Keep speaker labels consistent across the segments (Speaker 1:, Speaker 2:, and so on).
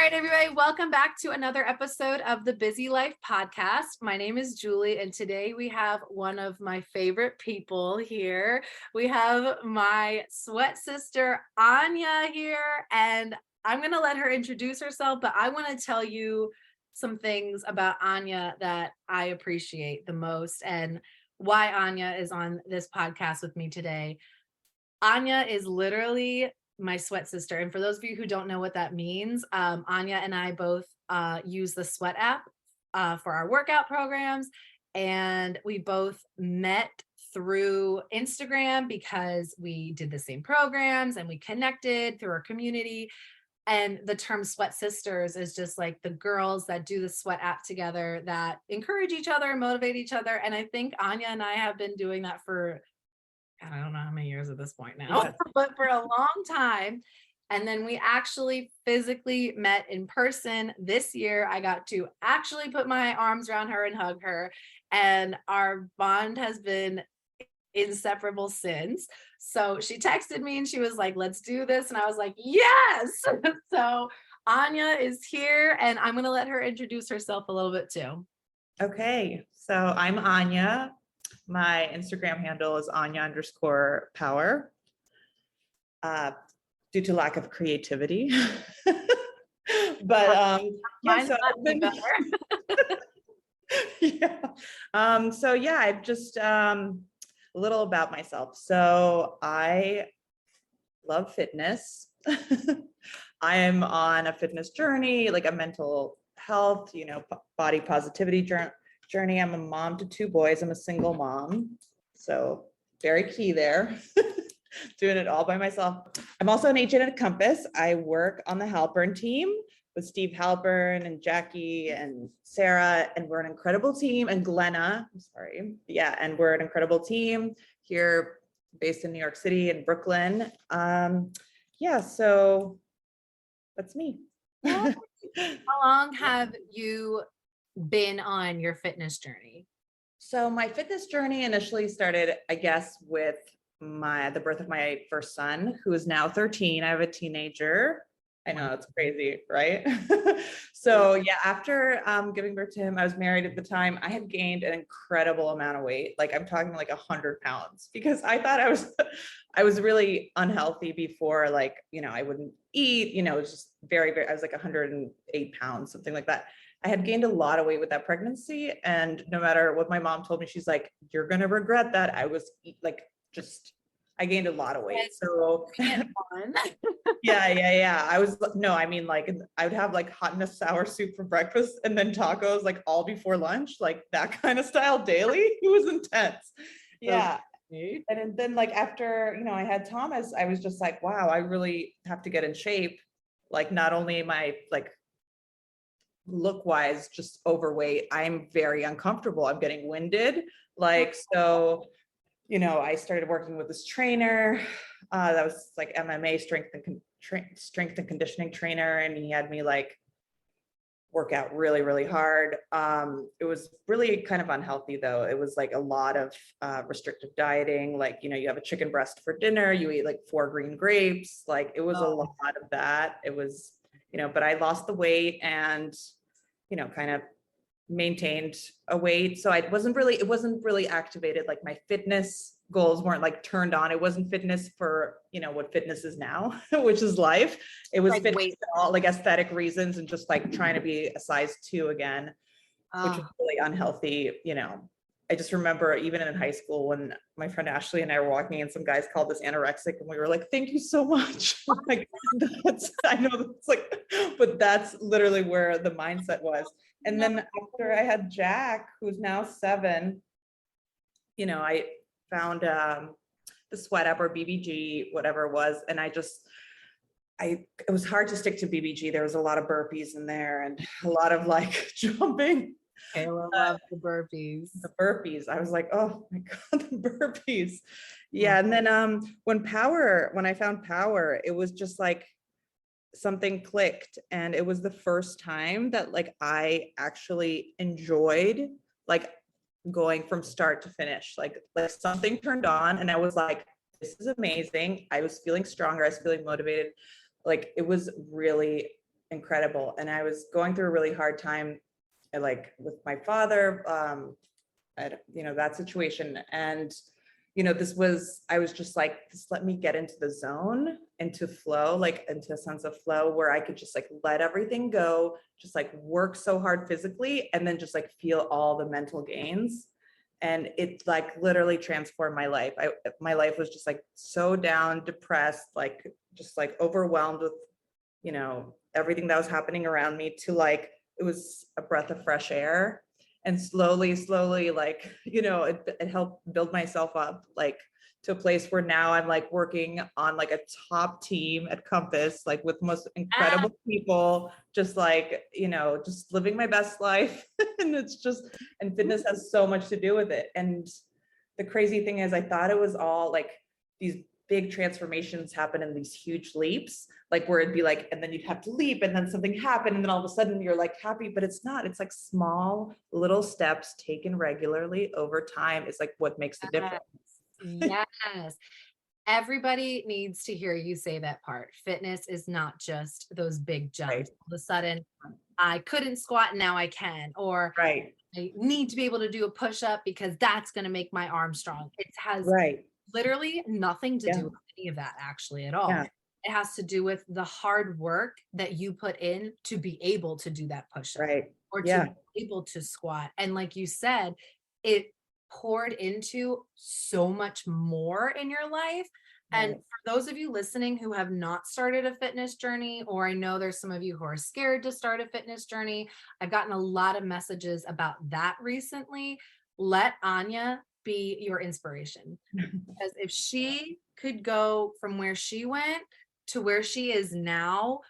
Speaker 1: right, everybody, welcome back to another episode of the Busy Life Podcast. My name is Julie, and today we have one of my favorite people here. We have my sweat sister, Anya, here, and I'm going to let her introduce herself, but I want to tell you some things about Anya that I appreciate the most and why Anya is on this podcast with me today. Anya is literally my sweat sister. And for those of you who don't know what that means, Anya and I both use the Sweat app for our workout programs. And we both met through Instagram because we did the same programs and we connected through our community. And the term sweat sisters is just like the girls that do the Sweat app together that encourage each other, motivate each other. And I think Anya and I have been doing that for I don't know how many years at this point now, but for a long time. And then we actually physically met in person this year. I got to actually put my arms around her and hug her. And our bond has been inseparable since. So she texted me and she was like, let's do this. And I was like, yes. So Anya is here and I'm going to let her introduce herself a little bit too.
Speaker 2: Okay. So I'm Anya. My Instagram handle is Anya_power. Due to lack of creativity. But yeah, so I've just a little about myself. So I love fitness. I am on a fitness journey, like a mental health, body positivity journey. I'm a mom to 2 boys. I'm a single mom. So very key there. Doing it all by myself. I'm also an agent at Compass. I work on the Halpern team with Steve Halpern and Jackie and Sarah, and we're an incredible team. And Glenna, I'm sorry. Yeah, and we're an incredible team here based in New York City and Brooklyn. So that's me.
Speaker 1: How long have you been on your fitness journey?
Speaker 2: So my fitness journey initially started, I guess, with the birth of my first son, who is now 13. I have a teenager. I know it's crazy, right? So yeah, after giving birth to him, I was married at the time. I had gained an incredible amount of weight. Like I'm talking like 100 pounds because I thought I was really unhealthy before, like, I wouldn't eat, it was just very, very, I was like 108 pounds, something like that. I had gained a lot of weight with that pregnancy. And no matter what my mom told me, she's like, you're going to regret that. I was like, I gained a lot of weight. So yeah. I would have like hot and sour soup for breakfast and then tacos like all before lunch, like that kind of style daily. It was intense. Yeah. And then like after, I had Thomas, I was just like, wow, I really have to get in shape. Like not only am I like look wise just overweight, I'm very uncomfortable. I'm getting winded. So I started working with this trainer that was like MMA strength and conditioning trainer, and he had me like work out really, really hard. It was really kind of unhealthy though. It was like a lot of restrictive dieting. Like, you have a chicken breast for dinner, you eat like 4 green grapes. Like it was a lot of that. It was, but I lost the weight and, kind of maintained a weight. So it wasn't really activated. Like my fitness goals weren't like turned on. It wasn't fitness for, what fitness is now, which is life. It was like fitness for all like aesthetic reasons and just like trying to be a size 2 again, which was really unhealthy. I just remember even in high school when my friend Ashley and I were walking and some guys called us anorexic and we were like, thank you so much. Like I know that's like, but that's literally where the mindset was. And then after I had Jack, who's now 7, I found the Sweat app or BBG, whatever it was. And it was hard to stick to BBG. There was a lot of burpees in there and a lot of like jumping.
Speaker 1: Kayla loved the burpees.
Speaker 2: The burpees. I was like, oh my God, the burpees. Yeah. And then when I found power, it was just like something clicked. And it was the first time that like I actually enjoyed like going from start to finish. Like something turned on and I was like, this is amazing. I was feeling stronger. I was feeling motivated. Like it was really incredible. And I was going through a really hard time, like with my father, that situation. And, I was just like, just let me get into the zone, into flow, like into a sense of flow where I could just like let everything go, just like work so hard physically, and then just like feel all the mental gains. And it like literally transformed my life. My life was just like so down, depressed, like just like overwhelmed with, everything that was happening around me, to like, it was a breath of fresh air. And slowly, like, it helped build myself up, like to a place where now I'm like working on like a top team at Compass, like with most
Speaker 1: Ah,
Speaker 2: incredible people, just like, just living my best life. And and fitness has so much to do with it. And the crazy thing is, I thought it was all like these big transformations happen in these huge leaps, like where it'd be like, and then you'd have to leap and then something happened and then all of a sudden you're like happy, but it's not. It's like small little steps taken regularly over time is like what makes the
Speaker 1: yes.
Speaker 2: difference.
Speaker 1: Yes. Everybody needs to hear you say that part. Fitness is not just those big
Speaker 2: Right.
Speaker 1: jumps. All of a sudden, I couldn't squat, now I can. Or
Speaker 2: Right.
Speaker 1: I need to be able to do a push up because that's going to make my arm strong. It has
Speaker 2: Right.
Speaker 1: literally nothing to do
Speaker 2: Yeah.
Speaker 1: with any of that, actually, at all.
Speaker 2: Yeah.
Speaker 1: It has to do with the hard work that you put in to be able to do that push up
Speaker 2: Right.
Speaker 1: or to
Speaker 2: Yeah.
Speaker 1: be able to squat. And like you said, it poured into so much more in your life. And
Speaker 2: Right.
Speaker 1: for those of you listening who have not started a fitness journey, or I know there's some of you who are scared to start a fitness journey, I've gotten a lot of messages about that recently. Let Anya be your inspiration. Because if she could go from where she went to where she is now,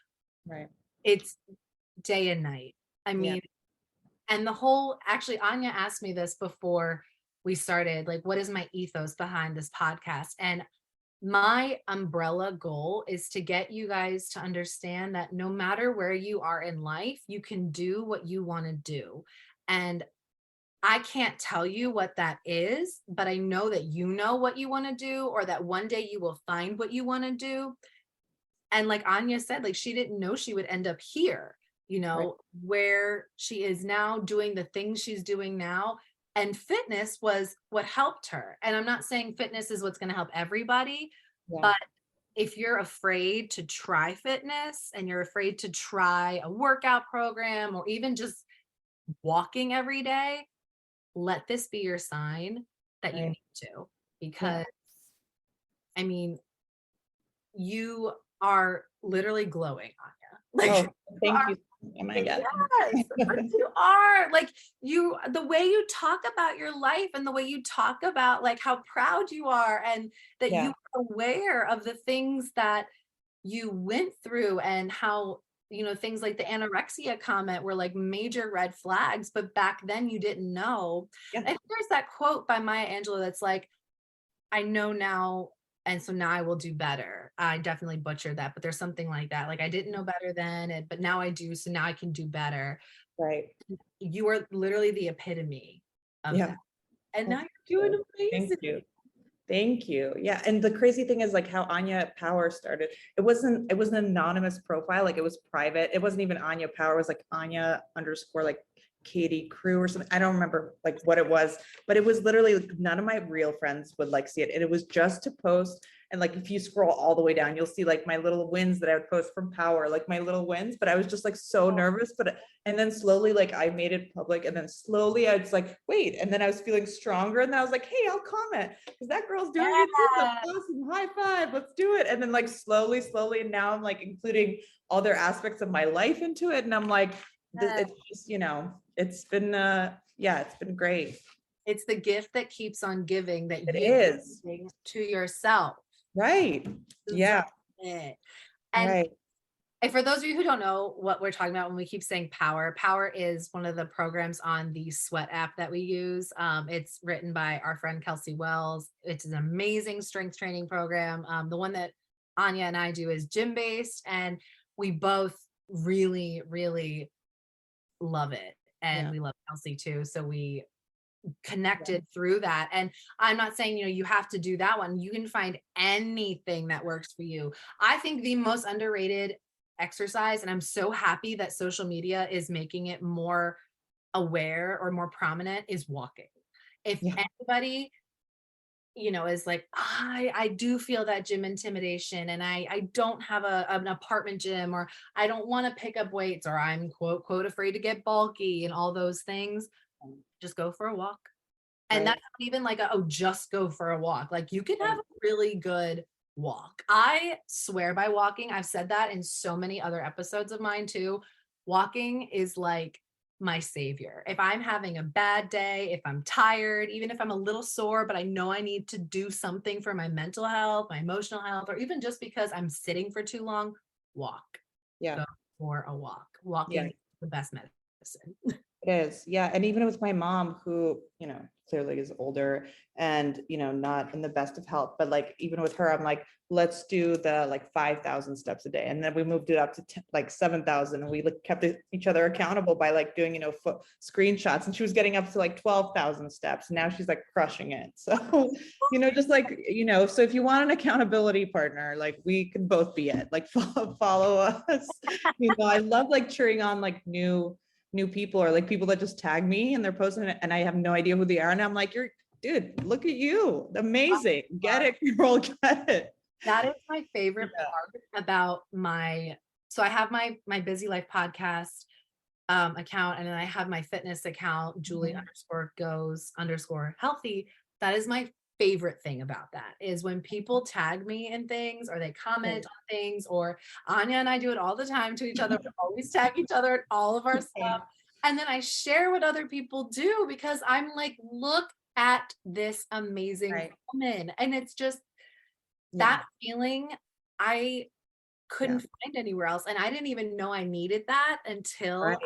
Speaker 2: Right.
Speaker 1: it's day and night. I
Speaker 2: Yeah.
Speaker 1: mean, and the whole, actually, Anya asked me this before we started, like, what is my ethos behind this podcast? And my umbrella goal is to get you guys to understand that no matter where you are in life, you can do what you want to do. And I can't tell you what that is, but I know that you know what you want to do, or that one day you will find what you want to do. And like Anya said, like she didn't know she would end up here,
Speaker 2: Right.
Speaker 1: where she is now doing the things she's doing now. And fitness was what helped her. And I'm not saying fitness is what's going to help everybody,
Speaker 2: Yeah.
Speaker 1: but if you're afraid to try fitness and you're afraid to try a workout program or even just walking every day, let this be your sign that you
Speaker 2: Right.
Speaker 1: need to.
Speaker 2: Yeah.
Speaker 1: Because I mean, you are literally glowing, Anya. Like
Speaker 2: Oh,
Speaker 1: you
Speaker 2: thank
Speaker 1: are,
Speaker 2: you. Oh my God.
Speaker 1: yes, but you are like the way you talk about your life and the way you talk about like how proud you are and that you
Speaker 2: Yeah.
Speaker 1: are aware of the things that you went through and how things like the anorexia comment were like major red flags, but back then you didn't know.
Speaker 2: Yeah.
Speaker 1: And there's that quote by Maya Angelou that's like, I know now, and so now I will do better. I definitely butchered that, but there's something like that. Like I didn't know better then, but now I do, so now I can do better.
Speaker 2: Right.
Speaker 1: You are literally the epitome of
Speaker 2: Yeah.
Speaker 1: that. And
Speaker 2: Oh,
Speaker 1: now you're doing
Speaker 2: thank
Speaker 1: amazing.
Speaker 2: you. Thank you. Yeah. And the crazy thing is like how Anya Power started. It was an anonymous profile. Like it was private. It wasn't even Anya Power. It was like Anya underscore like Katie Crew or something. I don't remember like what it was, but it was literally like, none of my real friends would like see it. And it was just to post. And like if you scroll all the way down, you'll see like my little wins that I would post from Power, like my little wins. But I was just like so nervous. And then slowly like I made it public. And then slowly I was like, wait. And then I was feeling stronger. And then I was like, hey, I'll comment because that girl's doing it too. That's
Speaker 1: Yeah.
Speaker 2: awesome. High five. Let's do it. And then like slowly. And now I'm like including other aspects of my life into it. And I'm like, it's just, it's been, yeah, it's been great.
Speaker 1: It's the gift that keeps on giving that
Speaker 2: It
Speaker 1: you
Speaker 2: is.
Speaker 1: bring to yourself.
Speaker 2: Right. Yeah.
Speaker 1: It. And
Speaker 2: Right.
Speaker 1: for those of you who don't know what we're talking about when we keep saying Power, Power is one of the programs on the Sweat app that we use. It's written by our friend Kelsey Wells. It's an amazing strength training program. The one that Anya and I do is gym based, and we both really, really love it. And
Speaker 2: Yeah.
Speaker 1: we love Kelsey too. So we connected through that. And I'm not saying, you have to do that one. You can find anything that works for you. I think the most underrated exercise, and I'm so happy that social media is making it more aware or more prominent, is walking. If
Speaker 2: Yeah.
Speaker 1: anybody, is like, I do feel that gym intimidation, and I don't have an apartment gym, or I don't want to pick up weights, or I'm quote quote afraid to get bulky and all those things, just go for a walk. And
Speaker 2: Right.
Speaker 1: that's not even like oh, just go for a walk. Like you can have a really good walk. I swear by walking. I've said that in so many other episodes of mine too. Walking is like my savior. If I'm having a bad day, if I'm tired, even if I'm a little sore, but I know I need to do something for my mental health, my emotional health, or even just because I'm sitting for too long, walk.
Speaker 2: Yeah.
Speaker 1: Go for a walk.
Speaker 2: Yeah.
Speaker 1: Walking is the best medicine.
Speaker 2: It is. Yeah. And even with my mom, who, clearly is older and, not in the best of health, but like, even with her, I'm like, let's do the like 5,000 steps a day. And then we moved it up to like 7,000. And we like kept each other accountable by like doing, foot screenshots. And she was getting up to like 12,000 steps. Now she's like crushing it. So, just like, so if you want an accountability partner, like we can both be it, like follow us. I love like cheering on like new people, or like people that just tag me and they're posting it and I have no idea who they are. And I'm like, dude, look at you. Amazing. Get it, girl, get it.
Speaker 1: That is my favorite
Speaker 2: Yeah.
Speaker 1: part about so I have my Busy Life podcast account, and then I have my fitness account, Julie _goes_healthy. That is my favorite thing about that, is when people tag me in things, or they comment on things, or Anya and I do it all the time to each other. We always tag each other in all of our stuff. And then I share what other people do, because I'm like, look at this amazing woman. And it's just that feeling I couldn't find anywhere else. And I didn't even know I needed that until I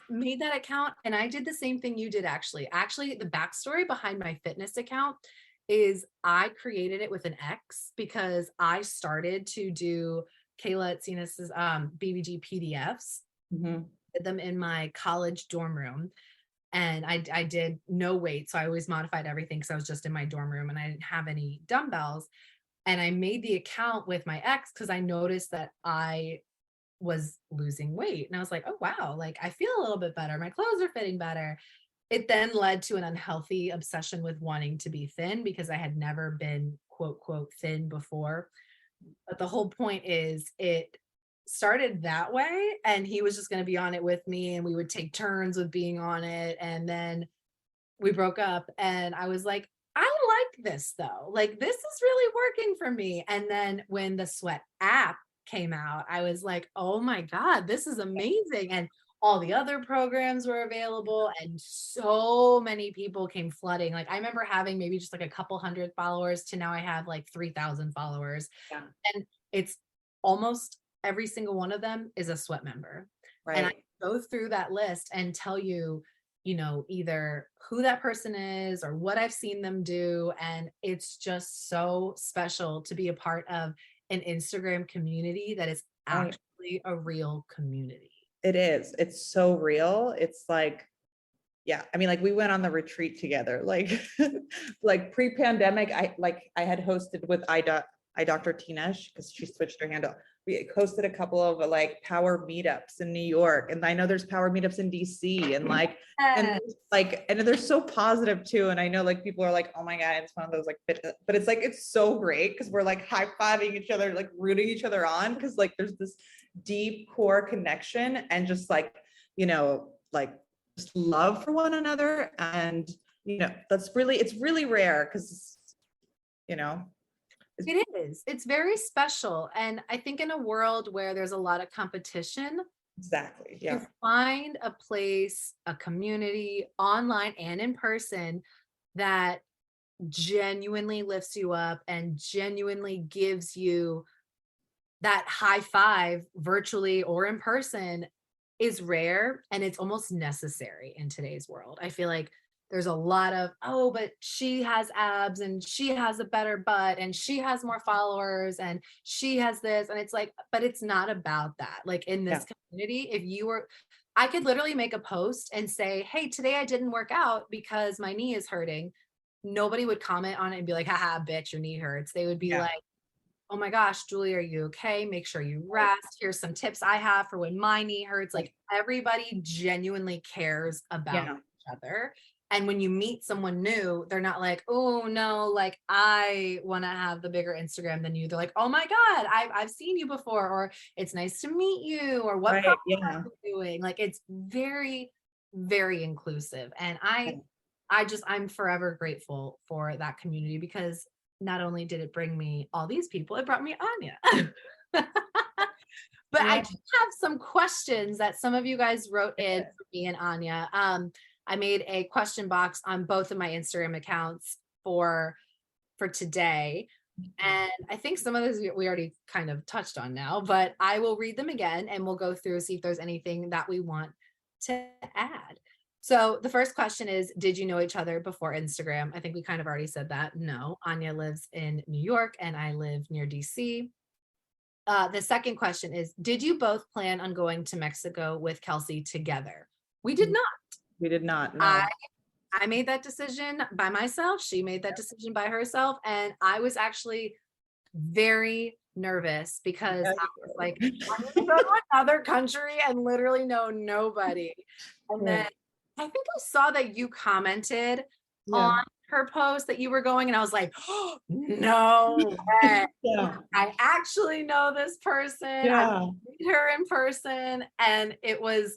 Speaker 1: made that account. And I did the same thing you did, actually. Actually, the backstory behind my fitness account is I created it with an X because I started to do Kayla Tsinas's BBG PDFs, did them in my college dorm room. And I did no weight. So I always modified everything because I was just in my dorm room and I didn't have any dumbbells. And I made the account with my ex because I noticed that I was losing weight. And I was like, oh, wow, like I feel a little bit better. My clothes are fitting better. It then led to an unhealthy obsession with wanting to be thin because I had never been quote, quote, thin before. But the whole point is it started that way. And he was just going to be on it with me, and we would take turns with being on it. And then we broke up, and I was like, I like this though. Like, this is really working for me. And then when the Sweat app came out, I was like, oh my God, this is amazing. And all the other programs were available, and so many people came flooding. Like, I remember having maybe just like a couple hundred followers to now I have like 3,000 followers.
Speaker 2: Yeah.
Speaker 1: And it's almost every single one of them is a Sweat member. And I go through that list and tell you, either who that person is or what I've seen them do. And it's just so special to be a part of an Instagram community that is actually a real community.
Speaker 2: It is. It's so real. It's like, yeah. I mean, like we went on the retreat together, like, like pre-pandemic, I had hosted with Dr. Tinesh, because she switched her handle. We hosted a couple of like power meetups in New York. And I know there's power meetups in DC, and like, and they're so positive too. And I know like people are like, oh my God, it's one of those like, but it's like, it's so great because we're like high-fiving each other, like rooting each other on. Cause like there's this deep core connection and just like, like just love for one another. And, it's really rare because,
Speaker 1: it is. It's very special. And I think in a world where there's a lot of competition,
Speaker 2: exactly. Yeah.
Speaker 1: to find a place, a community online and in person that genuinely lifts you up and genuinely gives you that high five virtually or in person is rare, and it's almost necessary in today's world. I feel like there's a lot of, oh, but she has abs and she has a better butt and she has more followers and she has this. And it's like, but it's not about that. Like in this community, I could literally make a post and say, hey, today I didn't work out because my knee is hurting. Nobody would comment on it and be like, haha, bitch, your knee hurts. They would be like, oh my gosh, Julie, are you okay? Make sure you rest. Here's some tips I have for when my knee hurts. Like everybody genuinely cares about
Speaker 2: Yeah.
Speaker 1: each other. And when you meet someone new, they're not like, oh no, like I want to have the bigger Instagram than you. They're like, oh my God, I've seen you before, or it's nice to meet you, or what
Speaker 2: Right.
Speaker 1: program
Speaker 2: Yeah.
Speaker 1: are you doing? Like it's very, very inclusive. And
Speaker 2: Yeah.
Speaker 1: I'm forever grateful for that community because not only did it bring me all these people, it brought me Anya. But I
Speaker 2: Yeah.
Speaker 1: do have some questions that some of you guys wrote in for me and Anya. I made a question box on both of my Instagram accounts for today. And I think some of those we already kind of touched on now, but I will read them again and we'll go through, see if there's anything that we want to add. So the first question is, did you know each other before Instagram? I think we kind of already said that. No, Anya lives in New York and I live near DC. The second question is, did you both plan on going to Mexico with Kelsey together? We did not.
Speaker 2: We did not
Speaker 1: I
Speaker 2: know.
Speaker 1: I made that decision by myself. She made that decision by herself. And I was actually very nervous because
Speaker 2: Yeah,
Speaker 1: I was like, I'm gonna go to another country and literally know nobody. And then
Speaker 2: right.
Speaker 1: I think I saw that you commented on
Speaker 2: Yeah.
Speaker 1: her post that you were going, and I was like, oh, no way.
Speaker 2: Yeah.
Speaker 1: I actually know this person. I
Speaker 2: Yeah.
Speaker 1: meet her in person. And it was,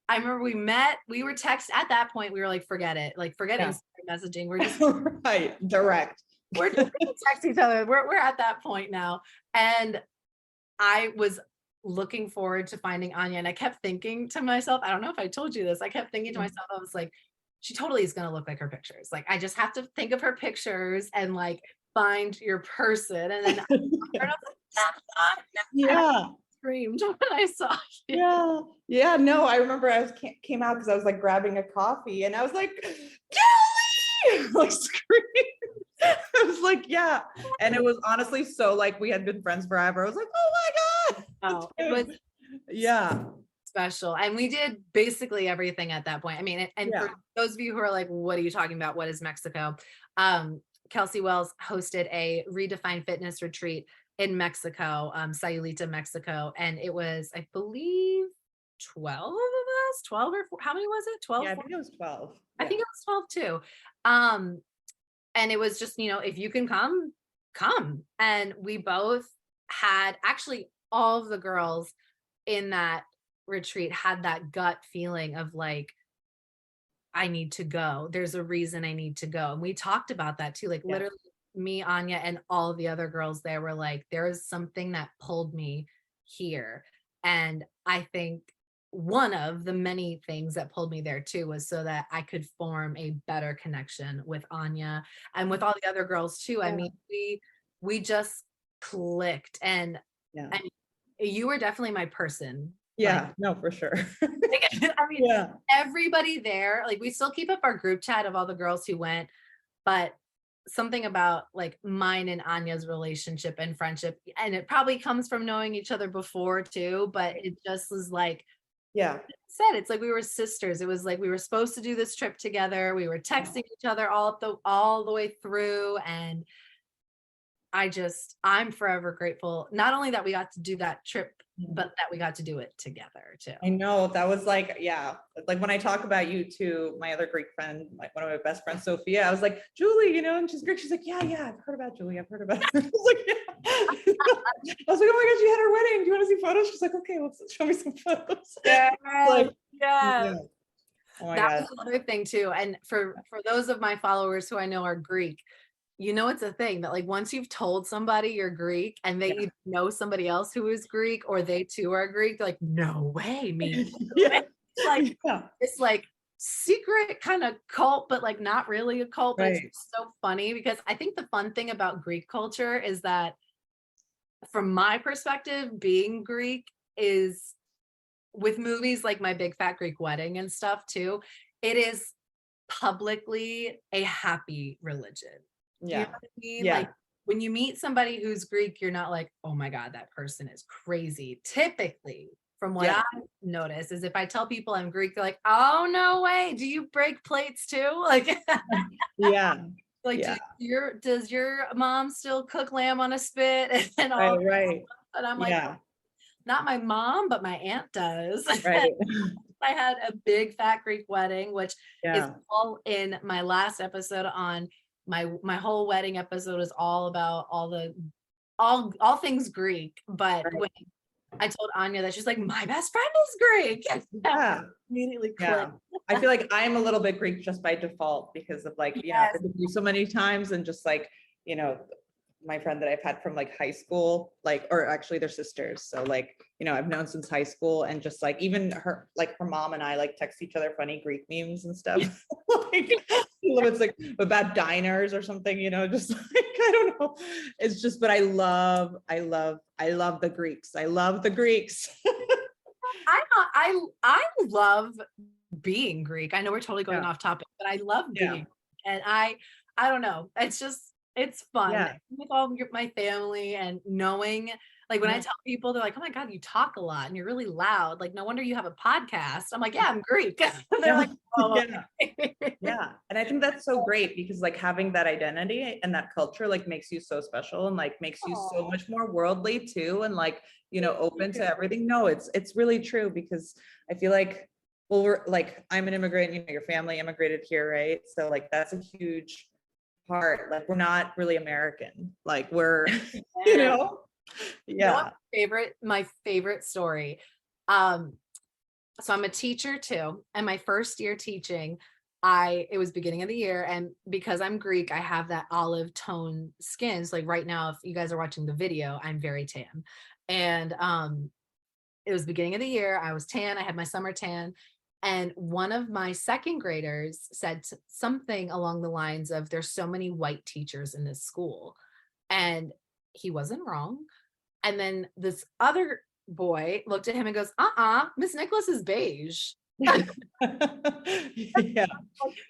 Speaker 1: I remember we met, we were text at that point, we were like, forget it. Like, forget
Speaker 2: Yeah.
Speaker 1: Instagram messaging. We're just
Speaker 2: Right. Direct.
Speaker 1: we're just gonna text each other. We're at that point now. And I was looking forward to finding Anya. And I kept thinking to myself, I don't know if I told you this. I kept thinking to myself, I was like, she totally is gonna look like her pictures. Like I just have to think of her pictures and like find your person. And then I was like, that's Anya. And I
Speaker 2: Yeah.
Speaker 1: screamed when I saw you.
Speaker 2: Yeah. Yeah. No, I remember I was came out because I was like grabbing a coffee and I was like, Kelly! Like screaming. I was like, yeah. And it was honestly so like we had been friends forever. I was like, oh my God.
Speaker 1: Oh, it was
Speaker 2: Yeah.
Speaker 1: special. And we did basically everything at that point. I mean, and
Speaker 2: Yeah.
Speaker 1: for those of you who are like, what are you talking about? What is Mexico? Kelsey Wells hosted a redefined fitness retreat in Mexico, Sayulita, Mexico. And it was, I believe, 12 of us, 12 or how many was it? 12?
Speaker 2: Yeah, I think it was 12.
Speaker 1: I
Speaker 2: Yeah.
Speaker 1: think it was 12 too. And it was just, if you can come, come. And we both had actually all of the girls in that retreat had that gut feeling of like, I need to go. There's a reason I need to go. And we talked about that too. Like
Speaker 2: Yeah.
Speaker 1: literally me, Anya, and all the other girls there were like, there is something that pulled me here. And I think one of the many things that pulled me there too was so that I could form a better connection with Anya and with all the other girls too. I
Speaker 2: Yeah.
Speaker 1: mean, we just clicked and
Speaker 2: Yeah.
Speaker 1: you were definitely my person.
Speaker 2: Yeah. No, for sure.
Speaker 1: I mean,
Speaker 2: Yeah.
Speaker 1: everybody there, like we still keep up our group chat of all the girls who went, but something about like mine and Anya's relationship and friendship, and it probably comes from knowing each other before too, but it just was like,
Speaker 2: Yeah.
Speaker 1: said, it's like we were sisters. It was like we were supposed to do this trip together. We were texting each other all the way through, and I'm forever grateful, not only that we got to do that trip, but that we got to do it together too.
Speaker 2: I know that was like, yeah, like when I talk about you to my other Greek friend, like one of my best friends, Sophia, I was like, Julie, and she's Greek. She's like, yeah, I've heard about Julie. I've heard about her. I was like, yeah. I was like, oh my God, she had her wedding. Do you want to see photos? She's like, okay, let's show me some photos.
Speaker 1: Yeah,
Speaker 2: Like,
Speaker 1: yeah.
Speaker 2: yeah. Oh my
Speaker 1: That
Speaker 2: God.
Speaker 1: was another thing too. And for those of my followers who I know are Greek, it's a thing that like once you've told somebody you're Greek and they
Speaker 2: Yeah.
Speaker 1: either know somebody else who is Greek or they too are Greek, they're like, no way, me.
Speaker 2: Yeah.
Speaker 1: It's like secret kind of cult, but like not really a cult. But
Speaker 2: Right.
Speaker 1: it's so funny because I think the fun thing about Greek culture is that from my perspective, being Greek is with movies like My Big Fat Greek Wedding and stuff too, it is publicly a happy religion. You know
Speaker 2: Yeah.
Speaker 1: what I mean?
Speaker 2: Yeah.
Speaker 1: Like when you meet somebody who's Greek, you're not like, oh my God, that person is crazy. Typically, from what
Speaker 2: Yeah.
Speaker 1: I've noticed, is if I tell people I'm Greek, they're like, oh no way, do you break plates too? Like
Speaker 2: Yeah.
Speaker 1: Like,
Speaker 2: Yeah.
Speaker 1: does your mom still cook lamb on a spit and all?
Speaker 2: Right, right.
Speaker 1: And I'm like,
Speaker 2: Yeah,
Speaker 1: not my mom, but my aunt does.
Speaker 2: right.
Speaker 1: I had a big fat Greek wedding, which is
Speaker 2: Yeah,
Speaker 1: all in my last episode on my whole wedding episode is all about all things Greek. But
Speaker 2: right.
Speaker 1: when I told Anya that, she's like, my best friend is Greek. And
Speaker 2: Yeah,
Speaker 1: immediately
Speaker 2: yeah.
Speaker 1: clicked.
Speaker 2: I feel like I'm a little bit Greek just by default because of like, I've
Speaker 1: Yes.
Speaker 2: been through so many times and just like, my friend that I've had from like high school, like, or actually they're sisters. So like, I've known since high school and just like even her mom and I like text each other funny Greek memes and stuff. Like it's like about diners or something, just like, I don't know. It's just, but I love the Greeks. I love the Greeks.
Speaker 1: I love being Greek. I know we're totally going
Speaker 2: Yeah,
Speaker 1: off topic, but I love
Speaker 2: yeah,
Speaker 1: being, and I don't know. It's fun
Speaker 2: yeah,
Speaker 1: with all my family and knowing, like when I
Speaker 2: yeah.
Speaker 1: tell people, they're like, "Oh my God, you talk a lot and you're really loud. Like, no wonder you have a podcast." I'm like, "Yeah, I'm Greek." And they're
Speaker 2: Yeah,
Speaker 1: like, "Oh,
Speaker 2: yeah,
Speaker 1: okay."
Speaker 2: yeah. And I think that's so great because like having that identity and that culture like makes you so special and like makes you so
Speaker 1: Aw,
Speaker 2: much more worldly too and like,
Speaker 1: thank
Speaker 2: open
Speaker 1: you.
Speaker 2: to everything. No, it's really true because I feel like, well, we're like, I'm an immigrant, your family immigrated here, right? So like that's a huge part. Like we're not really American. Like we're, you
Speaker 1: Yeah.
Speaker 2: know,
Speaker 1: You know what
Speaker 2: yeah.
Speaker 1: my favorite story? So I'm a teacher too, and my first year teaching, it was beginning of the year, and because I'm Greek, I have that olive tone skin. So like right now, if you guys are watching the video, I'm very tan. And it was beginning of the year, I was tan, I had my summer tan, and one of my second graders said something along the lines of, there's so many white teachers in this school. And he wasn't wrong. And then this other boy looked at him and goes, Miss Nicholas is beige.
Speaker 2: Yeah,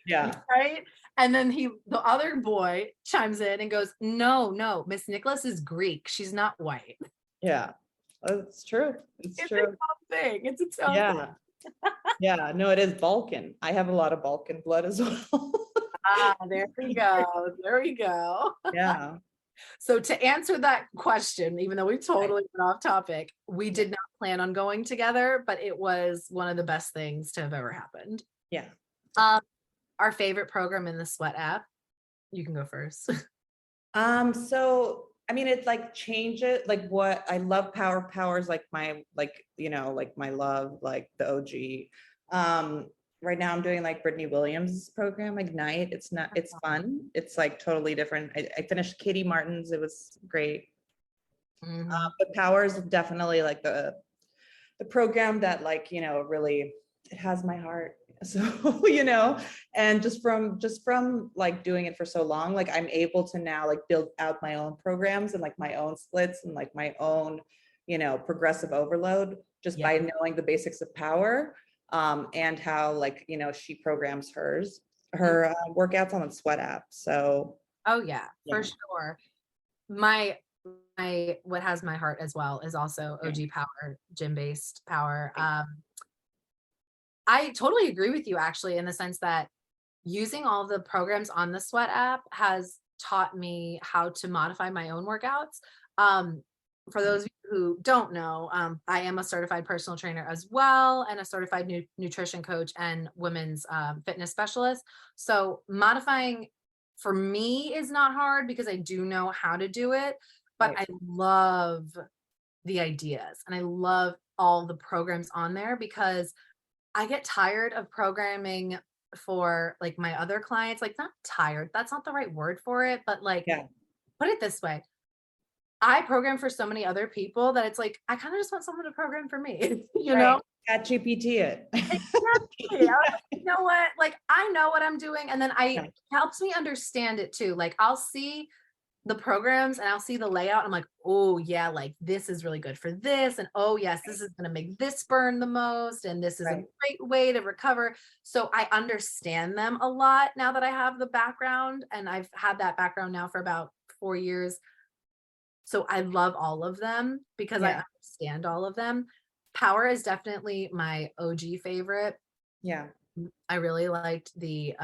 Speaker 2: yeah,
Speaker 1: Right. And then the other boy chimes in and goes, no, Miss Nicholas is Greek. She's not white.
Speaker 2: yeah. It's true. It's
Speaker 1: It's its
Speaker 2: true.
Speaker 1: own thing. It's its own thing.
Speaker 2: Yeah. Yeah, no, it is Balkan. I have a lot of Balkan blood as well.
Speaker 1: There we go. There we go.
Speaker 2: Yeah.
Speaker 1: So to answer that question, even though we
Speaker 2: Right.
Speaker 1: totally went off topic, we
Speaker 2: Yeah.
Speaker 1: did not plan on going together, but it was one of the best things to have ever happened.
Speaker 2: Yeah.
Speaker 1: Um, our favorite program in the Sweat app. You can go first.
Speaker 2: So I mean it's like change it, like what I love powers like my like my love, like the OG. Right now I'm doing like Brittany Williams program, Ignite. It's fun. It's like totally different. I finished Katie Martin's, it was great.
Speaker 1: Mhm.
Speaker 2: But powers definitely like the program that like really it has my heart. So and just from like doing it for so long, like I'm able to now like build out my own programs and like my own splits and like my own progressive overload just
Speaker 1: Yeah.
Speaker 2: by knowing the basics of power, and how like she programs
Speaker 1: Mhm.
Speaker 2: her workouts on the Sweat app. So
Speaker 1: Oh yeah, for
Speaker 2: yeah,
Speaker 1: sure. My what has my heart as well is also
Speaker 2: yeah,
Speaker 1: OG power, gym-based power.
Speaker 2: right,
Speaker 1: I totally agree with you actually in the sense that using all the programs on the Sweat app has taught me how to modify my own workouts. Um, for
Speaker 2: right,
Speaker 1: those of you who don't know, I am a certified personal trainer as well and a certified nutrition coach and women's fitness specialist. So modifying for me is not hard because I do know how to do it, but
Speaker 2: right,
Speaker 1: I love the ideas and I love all the programs on there because I get tired of programming for like my other clients, like not tired, that's not the right word for it, but like
Speaker 2: yeah,
Speaker 1: put it this way. I program for so many other people that it's like I kind of just want someone to program for me, you
Speaker 2: right.
Speaker 1: know?
Speaker 2: Chat GPT it.
Speaker 1: Exactly. I was like, you know what? Like I know what I'm doing and then
Speaker 2: Yeah,
Speaker 1: helps me understand it too. Like I'll see the programs and I'll see the layout. I'm like, oh yeah, like this is really good for this. And oh yes, this is gonna make this burn the most. And this is a
Speaker 2: right.
Speaker 1: great way to recover. So I understand them a lot now that I have the background. And I've had that background now for about 4 years. So I love all of them because I
Speaker 2: Yeah,
Speaker 1: understand all of them. Power is definitely my OG favorite.
Speaker 2: yeah.
Speaker 1: I really liked the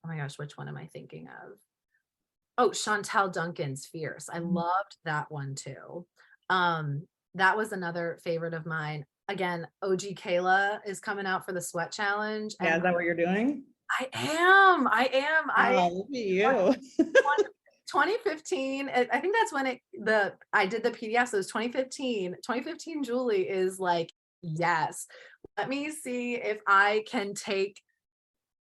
Speaker 1: oh my gosh, which one am I thinking of? Oh, Chantel Duncan's Fierce. I loved that one too. That was another favorite of mine. Again, OG Kayla is coming out for the sweat challenge.
Speaker 2: Yeah,
Speaker 1: And
Speaker 2: is that what you're doing?
Speaker 1: I
Speaker 2: Oh, look at you.
Speaker 1: 2015, I think that's when I did the PDF. So it was 2015. 2015 Julie is like, yes, let me see if I can take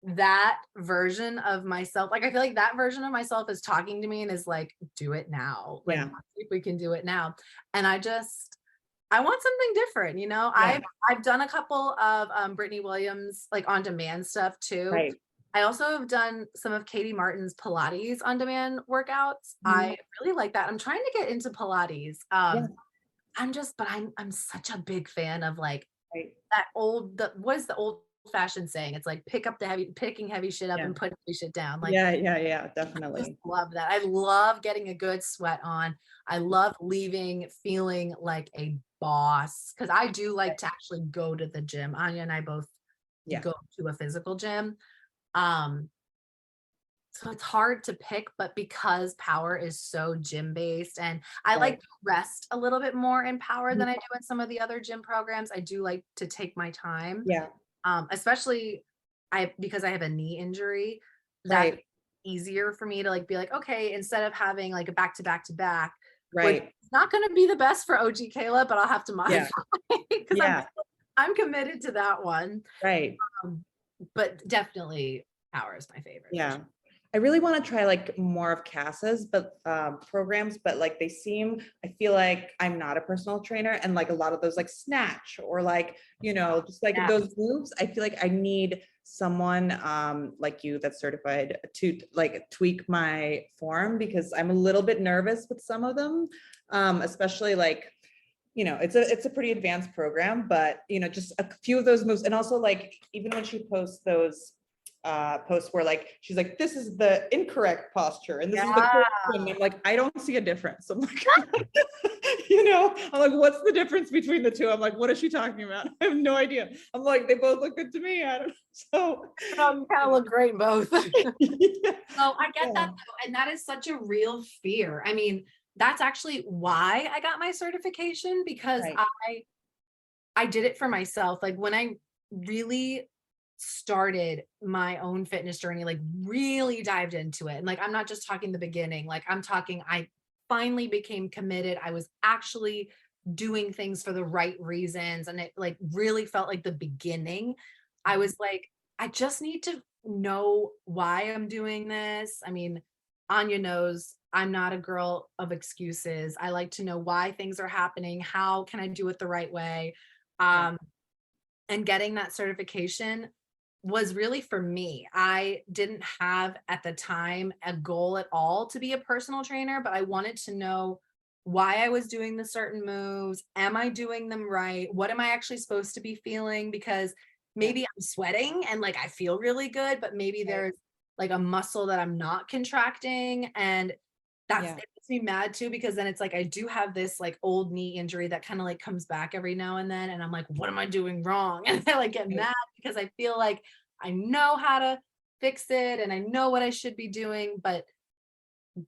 Speaker 1: that version of myself. Like, I feel like that version of myself is talking to me and is like, do it now. Like,
Speaker 2: Yeah.
Speaker 1: let's see if we can do it now. And I want something different, you know.
Speaker 2: Yeah.
Speaker 1: I've done a couple of Brittany Williams like on demand stuff too.
Speaker 2: Right.
Speaker 1: I also have done some of Katie Martin's Pilates on demand workouts.
Speaker 2: Mhm.
Speaker 1: I really like that. I'm trying to get into Pilates.
Speaker 2: Yeah.
Speaker 1: I'm such a big fan of like
Speaker 2: Right.
Speaker 1: that what is the old fashioned saying? It's like picking heavy shit up
Speaker 2: Yeah.
Speaker 1: and putting heavy shit down. Like,
Speaker 2: Yeah,
Speaker 1: I just
Speaker 2: definitely.
Speaker 1: love that. I love getting a good sweat on. I love leaving feeling like a boss because I do like to actually go to the gym. Anya and I both
Speaker 2: Yeah.
Speaker 1: go to a physical gym. Um, so it's hard to pick, but because power is so gym based and I like
Speaker 2: Right.
Speaker 1: to rest a little bit more in power
Speaker 2: Mhm.
Speaker 1: than I do in some of the other gym programs, I do like to take my time.
Speaker 2: Yeah.
Speaker 1: Especially because I have a knee injury, that's
Speaker 2: Right.
Speaker 1: easier for me to like be like, okay, instead of having like a back to back to back, which
Speaker 2: Right.
Speaker 1: is not going to be the best for OG Kayla, but I'll have to
Speaker 2: Yeah.
Speaker 1: modify because
Speaker 2: Yeah.
Speaker 1: I'm committed to that one.
Speaker 2: Right.
Speaker 1: Um, but definitely power is my favorite for
Speaker 2: Yeah.
Speaker 1: sure.
Speaker 2: I really want to try like more of CASA's, but programs, but like I feel like I'm not a personal trainer, and like a lot of those like snatch or like, just like
Speaker 1: Yeah.
Speaker 2: those moves, I feel like I need someone like you that's certified to like tweak my form because I'm a little bit nervous with some of them. Especially like, it's a pretty advanced program, but just a few of those moves. And also like, even when she posts those posts where like, she's like, this is the incorrect posture and this is the correct one. I'm like, I don't see a difference. I'm like, I'm like, what's the difference between the two? I'm like, what is she talking about? I have no idea. I'm like, they both look good to me. I don't know. So
Speaker 1: You kind of look great in both.
Speaker 2: yeah.
Speaker 1: Oh, I get that though. And that is such a real fear. I mean, that's actually why I got my certification because
Speaker 2: Right.
Speaker 1: I did it for myself. Like when I really started my own fitness journey, like really dived into it. And like I'm not just talking the beginning, like I'm talking I finally became committed. I was actually doing things for the right reasons and it like really felt like the beginning. I was like I just need to know why I'm doing this. I mean, Anya knows I'm not a girl of excuses. I like to know why things are happening. How can I do it the right way?
Speaker 2: Yeah.
Speaker 1: Um, and getting that certification was really for me. I didn't have at the time a goal at all to be a personal trainer, but I wanted to know why I was doing the certain moves. Am I doing them right? What am I actually supposed to be feeling? Because
Speaker 2: Yeah.
Speaker 1: maybe I'm sweating and like I feel really good, but maybe
Speaker 2: Right.
Speaker 1: there's like a muscle that I'm not contracting. And that's
Speaker 2: Yeah.
Speaker 1: it makes me mad too, because then it's like I do have this like old knee injury that kind of like comes back every now and then. And I'm like, what am I doing wrong? And I like get
Speaker 2: Right.
Speaker 1: mad because I feel like I know how to fix it and I know what I should be doing, but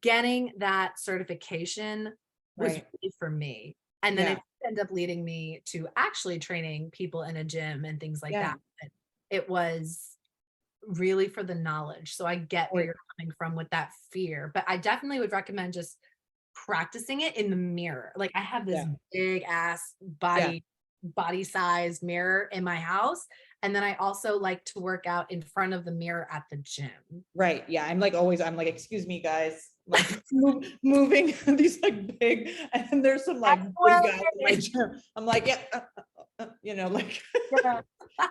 Speaker 1: getting that certification was
Speaker 2: Right.
Speaker 1: really for me. And then
Speaker 2: Yeah.
Speaker 1: it ended up leading me to actually training people in a gym and things like
Speaker 2: Yeah.
Speaker 1: that. But it was really for the knowledge. So I get where
Speaker 2: Right.
Speaker 1: you're coming from with that fear, but I definitely would recommend just practicing it in the mirror. Like I have this
Speaker 2: Yeah.
Speaker 1: big ass
Speaker 2: Yeah.
Speaker 1: body sized mirror in my house. And then I also like to work out in front of the mirror at the gym.
Speaker 2: Right. Yeah. I'm like, excuse me, guys. Like moving these like big, and then there's some like
Speaker 1: That's
Speaker 2: big
Speaker 1: where
Speaker 2: guys in my gym. I'm like, yeah, like,
Speaker 1: yeah.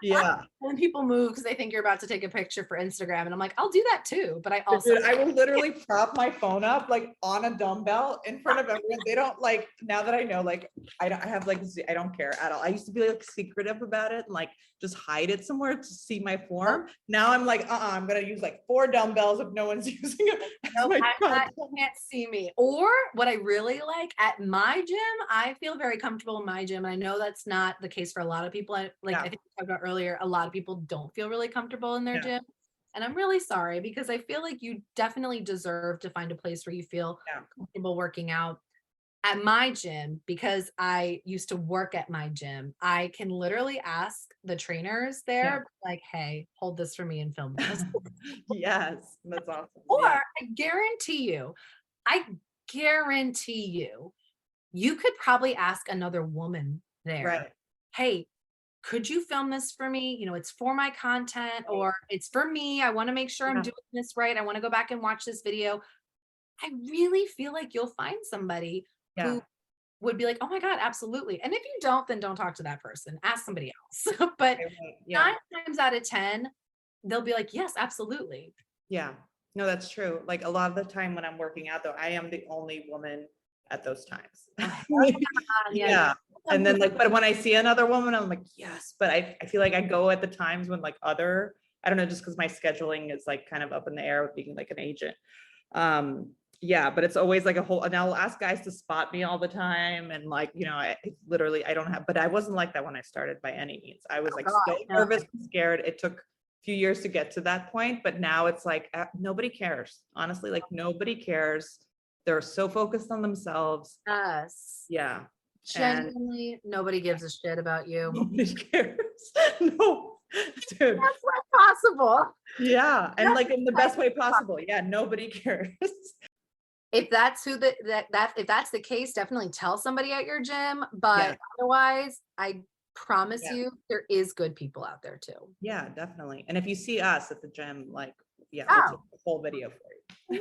Speaker 2: yeah.
Speaker 1: When people move because they think you're about to take a picture for Instagram. And I'm like, I'll do that too. But I also
Speaker 2: Dude, I will literally prop my phone up like on a dumbbell in front of everyone. They don't like, now that I know, like, I have like, I don't care at all. I used to be like secretive about it and like just hide it somewhere to see my form. Now I'm like, I'm going to use like 4 dumbbells if no one's using it.
Speaker 1: nope, you can't see me. Or what I really like at my gym, I feel very comfortable in my gym. And I know that's not the case for a lot of people. I
Speaker 2: Yeah.
Speaker 1: think we talked about earlier, a lot of people don't feel really comfortable in their
Speaker 2: Yeah.
Speaker 1: gym. And I'm really sorry because I feel like you definitely deserve to find a place where you feel
Speaker 2: Yeah.
Speaker 1: comfortable working out. At my gym, because I used to work at my gym, I can literally ask the trainers
Speaker 2: Yeah.
Speaker 1: there, like, hey, hold this for me and film this.
Speaker 2: Yes. That's awesome.
Speaker 1: Or
Speaker 2: Yeah.
Speaker 1: I guarantee you could probably ask another woman there,
Speaker 2: Right.
Speaker 1: hey, could you film this for me? It's for my content or it's for me. I want to make sure I'm
Speaker 2: Yeah.
Speaker 1: doing this right. I want to go back and watch this video. I really feel like you'll find somebody
Speaker 2: Yeah.
Speaker 1: who would be like, "Oh my god, absolutely." And if you don't, then don't talk to that person. Ask somebody else. But
Speaker 2: Right, right. Yeah.
Speaker 1: 9 times out of 10, they'll be like, "Yes, absolutely."
Speaker 2: Yeah. No, that's true. Like a lot of the time when I'm working out though, I am the only woman at those times.
Speaker 1: Oh, hell yeah, yeah.
Speaker 2: Yeah. And then like, but when I see another woman, I'm like, yes, but I feel like I go at the times when like I don't know, just because my scheduling is like kind of up in the air with being like an agent. Um, yeah, but it's always like a whole, and I'll ask guys to spot me all the time. And like, I don't have, but I wasn't like that when I started by any means. I was
Speaker 1: Oh
Speaker 2: like
Speaker 1: god,
Speaker 2: so
Speaker 1: no.
Speaker 2: nervous and scared. It took a few years to get to that point, but now it's like, nobody cares. Honestly, like nobody cares. They're so focused on themselves.
Speaker 1: Yes.
Speaker 2: Yeah. And
Speaker 1: Genuinely, nobody gives a shit about you.
Speaker 2: nobody cares. No, dude.
Speaker 1: That's not possible.
Speaker 2: Yeah. And like in the
Speaker 1: That's
Speaker 2: best way possible. Yeah. Nobody cares.
Speaker 1: if that's who if that's the case, definitely tell somebody at your gym.
Speaker 2: Yeah.
Speaker 1: But otherwise, I promise
Speaker 2: Yeah.
Speaker 1: you, there is good people out there too.
Speaker 2: Yeah, definitely. And if you see us at the gym, like, yeah, we'll take
Speaker 1: Oh,
Speaker 2: a whole video for you.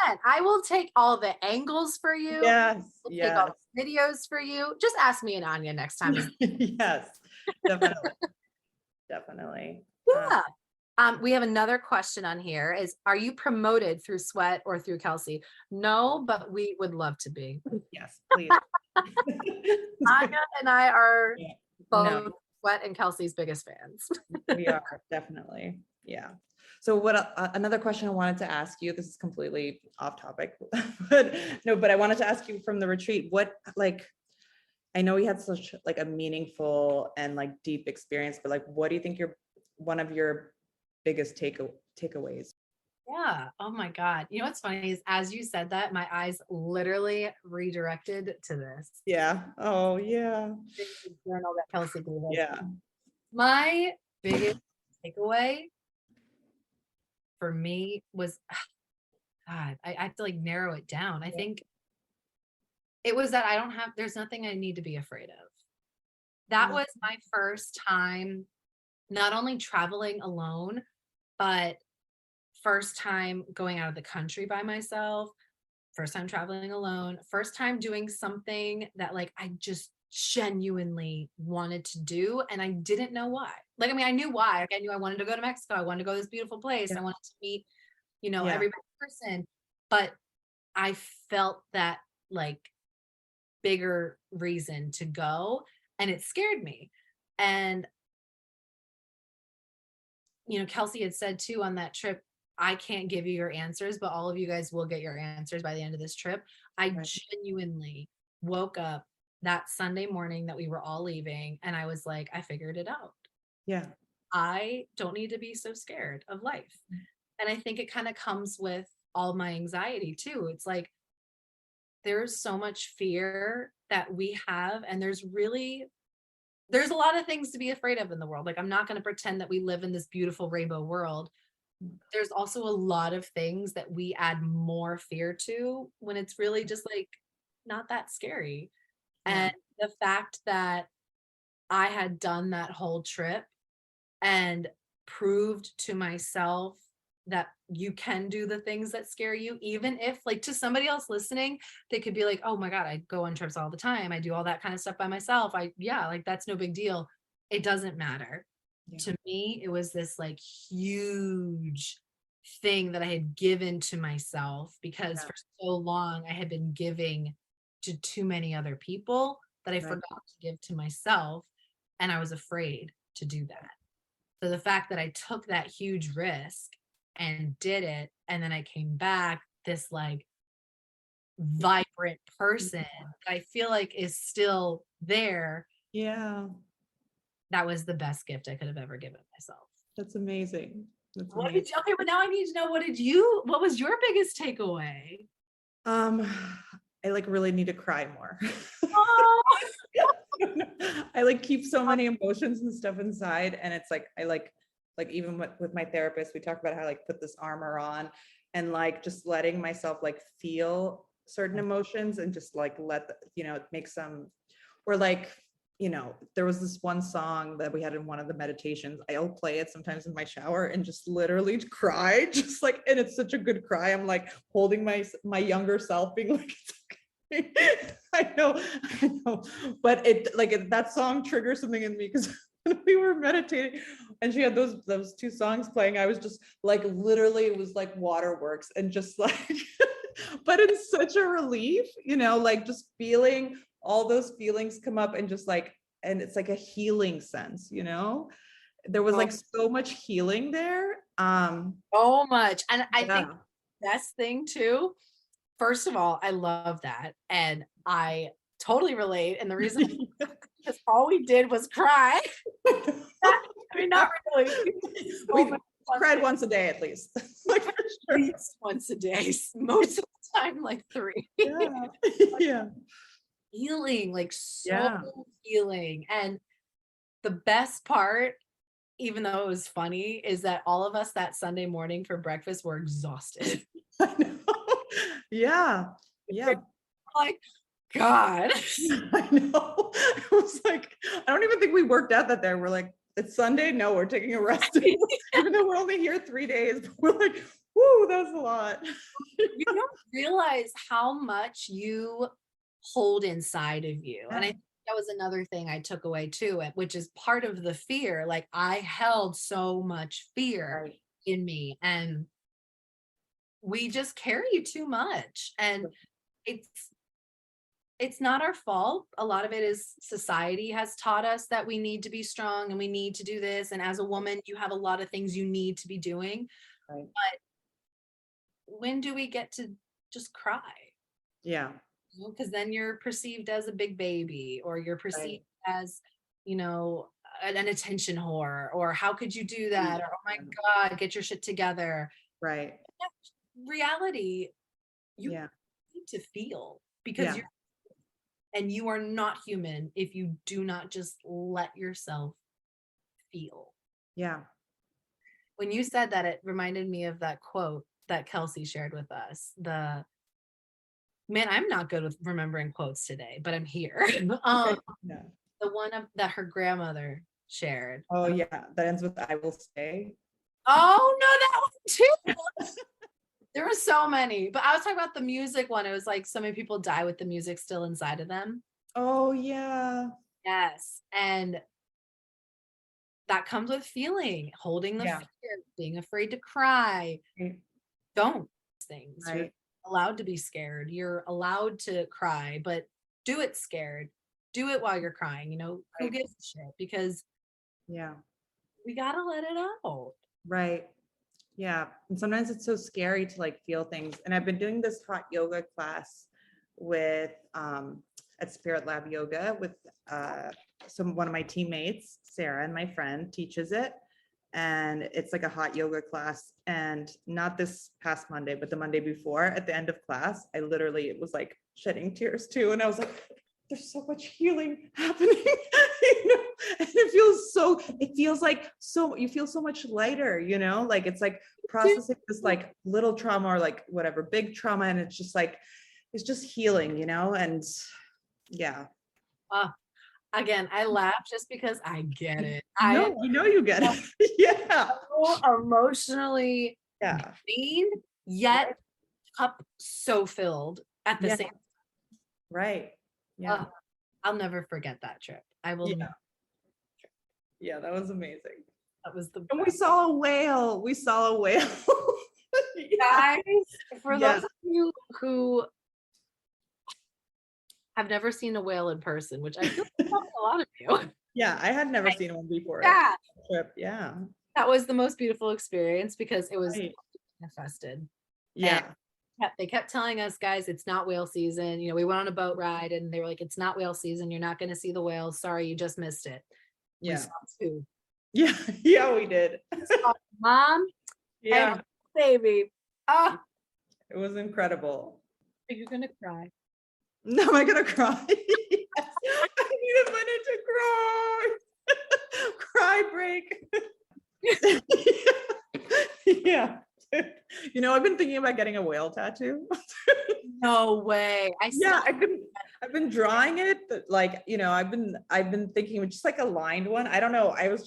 Speaker 1: 100%. I will take all the angles for you.
Speaker 2: Yes.
Speaker 1: We'll take all
Speaker 2: Yes.
Speaker 1: the videos for you. Just ask me and Anya next time.
Speaker 2: Yes. Definitely. Definitely.
Speaker 1: Yeah. We have another question on here is, are you promoted through Sweat or through Kelsey? No, but we would love to be.
Speaker 2: Yes, please.
Speaker 1: Anya and I are
Speaker 2: Yeah. No,
Speaker 1: both Sweat and Kelsey's biggest fans.
Speaker 2: we are definitely. Yeah. So what another question I wanted to ask you, this is completely off topic, but no, but I wanted to ask you from the retreat, what like I know we had such like a meaningful and like deep experience, but like what do you think one of your biggest takeaways?
Speaker 1: Yeah. Oh my God. You know what's funny is as you said that, my eyes literally redirected to this.
Speaker 2: Yeah. Oh yeah.
Speaker 1: The journal that Kelsey gave us.
Speaker 2: Yeah.
Speaker 1: My biggest takeaway for me was, God, I have to like narrow it down. I think it was that there's nothing I need to be afraid of. That was my first time not only traveling alone, but first time going out of the country by myself, first time traveling alone, first time doing something that like I just genuinely wanted to do and I didn't know why. Like I mean I knew why. Like I knew I wanted to go to Mexico. I wanted to go to this beautiful place.
Speaker 2: Yeah.
Speaker 1: I wanted to meet,
Speaker 2: Yeah.
Speaker 1: every person, but I felt that like bigger reason to go and it scared me. And Kelsey had said too on that trip, I can't give you your answers, but all of you guys will get your answers by the end of this trip. I
Speaker 2: Right.
Speaker 1: genuinely woke up that Sunday morning that we were all leaving and I was like, I figured it out.
Speaker 2: Yeah.
Speaker 1: I don't need to be so scared of life. And I think it kind of comes with all my anxiety too. It's like there's so much fear that we have and there's a lot of things to be afraid of in the world. Like I'm not going to pretend that we live in this beautiful rainbow world. There's also a lot of things that we add more fear to when it's really just like not that scary.
Speaker 2: Yeah.
Speaker 1: And the fact that I had done that whole trip and proved to myself that you can do the things that scare you, even if like to somebody else listening, they could be like, oh my God, I go on trips all the time. I do all that kind of stuff by myself. Like that's no big deal. It doesn't matter.
Speaker 2: Yeah.
Speaker 1: To me, it was this like huge thing that I had given to myself because for so long I had been giving to too many other people that I forgot to give to myself. And I was afraid to do that. So the fact that I took that huge risk and did it, and then I came back this like vibrant person that I feel like is still there.
Speaker 2: Yeah.
Speaker 1: That was the best gift I could have ever given myself.
Speaker 2: That's amazing.
Speaker 1: Okay, but now I need to know, what was your biggest takeaway?
Speaker 2: I like really need to cry more.
Speaker 1: Oh,
Speaker 2: I like keep so many emotions and stuff inside, and it's like I like even with my therapist, we talk about how I like put this armor on and like just letting myself like feel certain emotions and just like make some, or like, there was this one song that we had in one of the meditations. I'll play it sometimes in my shower and just literally cry, just like, and it's such a good cry. I'm like holding my younger self, being like, it's okay. I know, but that song triggers something in me because we were meditating and she had those two songs playing. I was just like, literally, it was like waterworks and just like, but it's such a relief, like just feeling all those feelings come up and just like, and it's like a healing sense, there was like so much healing there.
Speaker 1: so much. And I think
Speaker 2: Yeah.
Speaker 1: the best thing too, first of all, I love that. And I totally relate. And the reason because all we did was cry. I mean, not really.
Speaker 2: We cried once a day at least. Like for
Speaker 1: At
Speaker 2: sure.
Speaker 1: least once a day. Most of the time, like 3.
Speaker 2: Yeah. Yeah.
Speaker 1: Healing, like so
Speaker 2: Yeah.
Speaker 1: healing. And the best part, even though it was funny, is that all of us that Sunday morning for breakfast were exhausted.
Speaker 2: I know. Yeah. Yeah.
Speaker 1: Like, God.
Speaker 2: I know. It was like, I don't even think we worked out that day. We're like, it's Sunday. No, we're taking a rest day. Even though we're only here 3 days, but we're like, whoo, that's a lot.
Speaker 1: You don't realize how much you hold inside of you. And I think that was another thing I took away too, which is part of the fear. Like I held so much fear
Speaker 2: Right.
Speaker 1: in me, and we just carry too much. And it's it's not our fault. A lot of it is society has taught us that we need to be strong and we need to do this. And as a woman, you have a lot of things you need to be doing.
Speaker 2: Right.
Speaker 1: When do we get to just cry?
Speaker 2: Yeah.
Speaker 1: Because then you're perceived as a big baby, or you're perceived as, you know, an attention whore, or how could you do that? Or, oh my God, get your shit together.
Speaker 2: Right.
Speaker 1: Reality, you
Speaker 2: Yeah.
Speaker 1: need to feel, because
Speaker 2: Yeah.
Speaker 1: you are not human if you do not just let yourself feel.
Speaker 2: Yeah.
Speaker 1: When you said that, it reminded me of that quote that Kelsey shared with us. Man, I'm not good with remembering quotes today, but I'm here.
Speaker 2: Yeah.
Speaker 1: The one that her grandmother shared.
Speaker 2: Oh yeah. That ends with I will stay.
Speaker 1: Oh no, that one too. There were so many, but I was talking about the music one. It was like so many people die with the music still inside of them.
Speaker 2: Oh yeah.
Speaker 1: Yes. And that comes with feeling, holding the
Speaker 2: Yeah.
Speaker 1: fear, being afraid to cry.
Speaker 2: Right.
Speaker 1: Don't things. You're
Speaker 2: Right.
Speaker 1: allowed to be scared. You're allowed to cry, but do it scared. Do it while you're crying. Who
Speaker 2: Right.
Speaker 1: gives a shit? Because
Speaker 2: Yeah.
Speaker 1: we gotta let it out.
Speaker 2: Right. Yeah. And sometimes it's so scary to like feel things. And I've been doing this hot yoga class with at Spirit Lab Yoga with one of my teammates, Sarah, and my friend teaches it. And it's like a hot yoga class. And not this past Monday, but the Monday before, at the end of class, I literally, it was like shedding tears too. And I was like, there's so much healing happening. And it feels like you feel so much lighter, like it's like processing this like little trauma or like whatever big trauma, and it's just healing, and yeah.
Speaker 1: Again, I laugh just because I get it.
Speaker 2: I know you get it. Yeah.
Speaker 1: So emotionally
Speaker 2: Yeah.
Speaker 1: drained, yet cup so filled at the same.
Speaker 2: Right. Yeah.
Speaker 1: I'll never forget that trip. I will.
Speaker 2: Yeah. Yeah, that was amazing.
Speaker 1: That was the
Speaker 2: And we saw a whale.
Speaker 1: Guys, for those of you who have never seen a whale in person, which I feel like a lot of you.
Speaker 2: Yeah, I had never seen one before.
Speaker 1: Yeah.
Speaker 2: Trip. Yeah.
Speaker 1: That was the most beautiful experience because it was
Speaker 2: Right.
Speaker 1: manifested.
Speaker 2: Yeah.
Speaker 1: And they kept telling us, guys, it's not whale season. We went on a boat ride and they were like, it's not whale season. You're not going to see the whales. Sorry, you just missed it.
Speaker 2: Yeah.
Speaker 1: We saw 2.
Speaker 2: Yeah, yeah, we did.
Speaker 1: Mom
Speaker 2: Yeah,
Speaker 1: and baby. Oh,
Speaker 2: it was incredible.
Speaker 1: are you gonna cry?
Speaker 2: No, am I gonna cry? Yes. I need a minute to cry. Cry break. Yeah. You know, I've been thinking about getting a whale tattoo.
Speaker 1: No way. I
Speaker 2: Yeah,
Speaker 1: still
Speaker 2: I've been drawing it, but like, you know, I've been thinking of just like a lined one. I don't know. I've